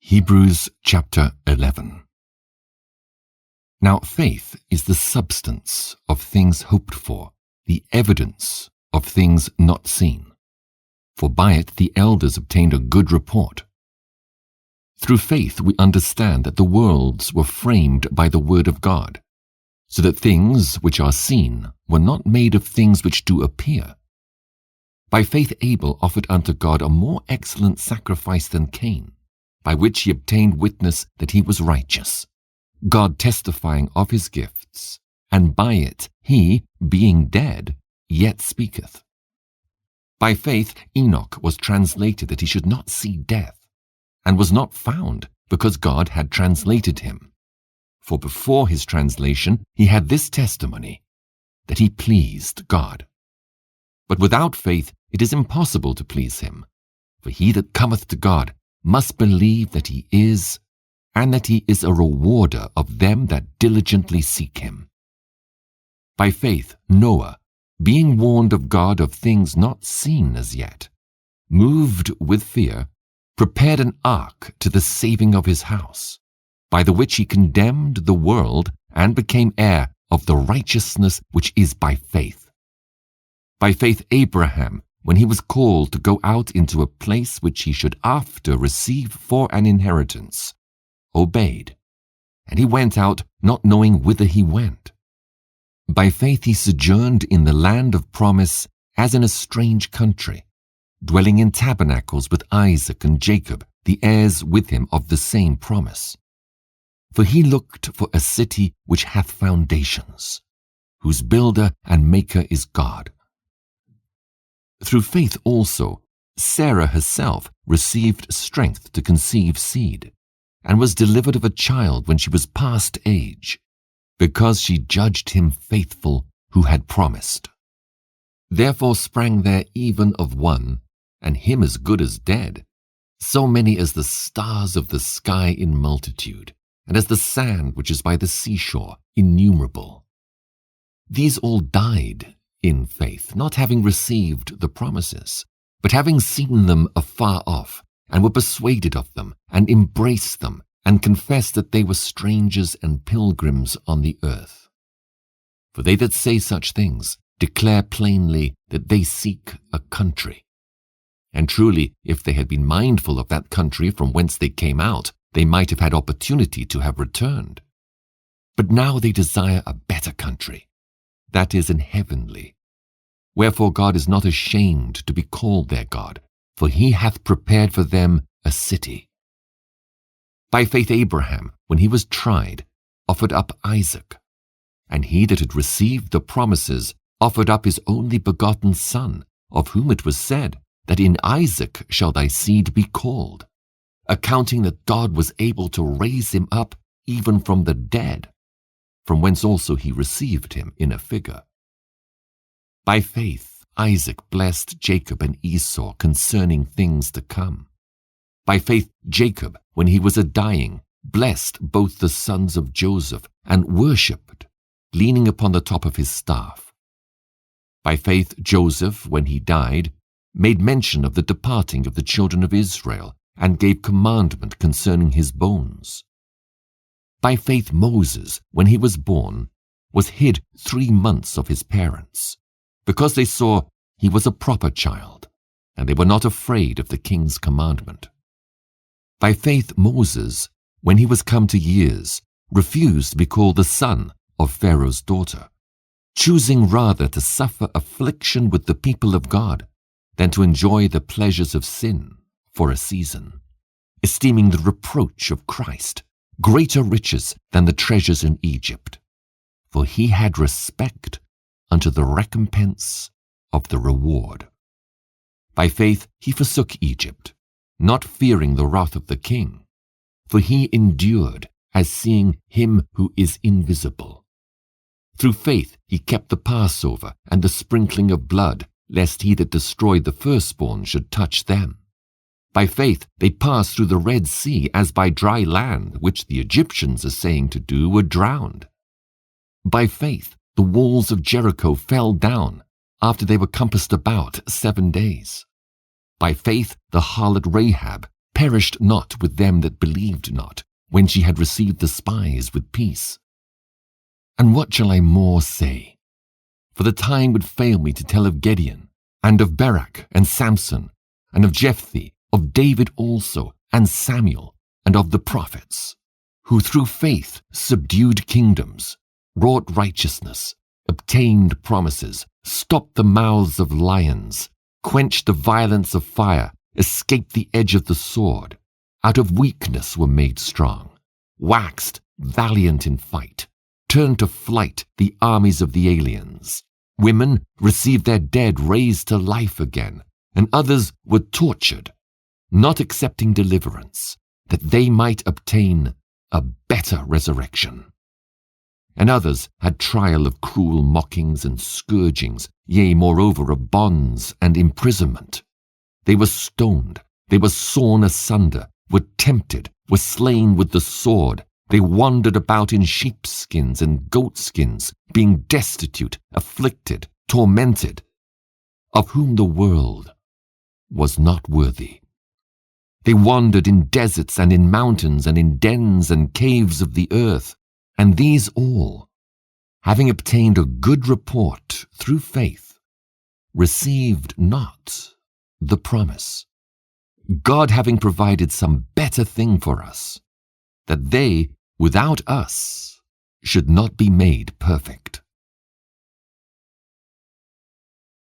Hebrews chapter 11. Now faith is the substance of things hoped for, the evidence of things not seen. For by it the elders obtained a good report. Through faith we understand that the worlds were framed by the word of God, so that things which are seen were not made of things which do appear. By faith Abel offered unto God a more excellent sacrifice than Cain, by which he obtained witness that he was righteous, God testifying of his gifts, and by it he, being dead, yet speaketh. By faith Enoch was translated that he should not see death, and was not found, because God had translated him. For before his translation he had this testimony, that he pleased God. But without faith it is impossible to please him, for he that cometh to God must believe that he is, and that he is a rewarder of them that diligently seek him. By faith Noah, being warned of God of things not seen as yet, moved with fear, prepared an ark to the saving of his house, by the which he condemned the world and became heir of the righteousness which is by faith. By faith Abraham, when he was called to go out into a place which he should after receive for an inheritance, obeyed, and he went out not knowing whither he went. By faith he sojourned in the land of promise as in a strange country, dwelling in tabernacles with Isaac and Jacob, the heirs with him of the same promise. For he looked for a city which hath foundations, whose builder and maker is God. Through faith also, Sarah herself received strength to conceive seed, and was delivered of a child when she was past age, because she judged him faithful who had promised. Therefore sprang there even of one, and him as good as dead, so many as the stars of the sky in multitude, and as the sand which is by the seashore innumerable. These all died in faith, not having received the promises, but having seen them afar off, and were persuaded of them, and embraced them, and confessed that they were strangers and pilgrims on the earth. For they that say such things declare plainly that they seek a country. And truly, if they had been mindful of that country from whence they came out, they might have had opportunity to have returned. But now they desire a better country, that is, an heavenly. Wherefore God is not ashamed to be called their God, for he hath prepared for them a city. By faith Abraham, when he was tried, offered up Isaac, and he that had received the promises offered up his only begotten son, of whom it was said, that in Isaac shall thy seed be called, accounting that God was able to raise him up even from the dead, from whence also he received him in a figure. By faith Isaac blessed Jacob and Esau concerning things to come. By faith Jacob, when he was a-dying, blessed both the sons of Joseph, and worshipped, leaning upon the top of his staff. By faith Joseph, when he died, made mention of the departing of the children of Israel, and gave commandment concerning his bones. By faith Moses, when he was born, was hid 3 months of his parents, because they saw he was a proper child, and they were not afraid of the king's commandment. By faith Moses, when he was come to years, refused to be called the son of Pharaoh's daughter, choosing rather to suffer affliction with the people of God than to enjoy the pleasures of sin for a season, esteeming the reproach of Christ greater riches than the treasures in Egypt, for he had respect unto the recompense of the reward. By faith he forsook Egypt, not fearing the wrath of the king, for he endured as seeing him who is invisible. Through faith he kept the Passover and the sprinkling of blood, lest he that destroyed the firstborn should touch them. By faith they passed through the Red Sea as by dry land, which the Egyptians, assaying to do, were drowned. By faith the walls of Jericho fell down, after they were compassed about 7 days. By faith the harlot Rahab perished not with them that believed not, when she had received the spies with peace. And what shall I more say? For the time would fail me to tell of Gideon, and of Barak, and Samson, and of Jephthah, of David also, and Samuel, and of the prophets, who through faith subdued kingdoms, wrought righteousness, obtained promises, stopped the mouths of lions, quenched the violence of fire, escaped the edge of the sword, out of weakness were made strong, waxed valiant in fight, turned to flight the armies of the aliens. Women received their dead raised to life again, and others were tortured, not accepting deliverance, that they might obtain a better resurrection. And others had trial of cruel mockings and scourgings, yea, moreover, of bonds and imprisonment. They were stoned, they were sawn asunder, were tempted, were slain with the sword. They wandered about in sheepskins and goatskins, being destitute, afflicted, tormented, of whom the world was not worthy. They wandered in deserts and in mountains and in dens and caves of the earth, and these all, having obtained a good report through faith, received not the promise, God having provided some better thing for us, that they, without us, should not be made perfect.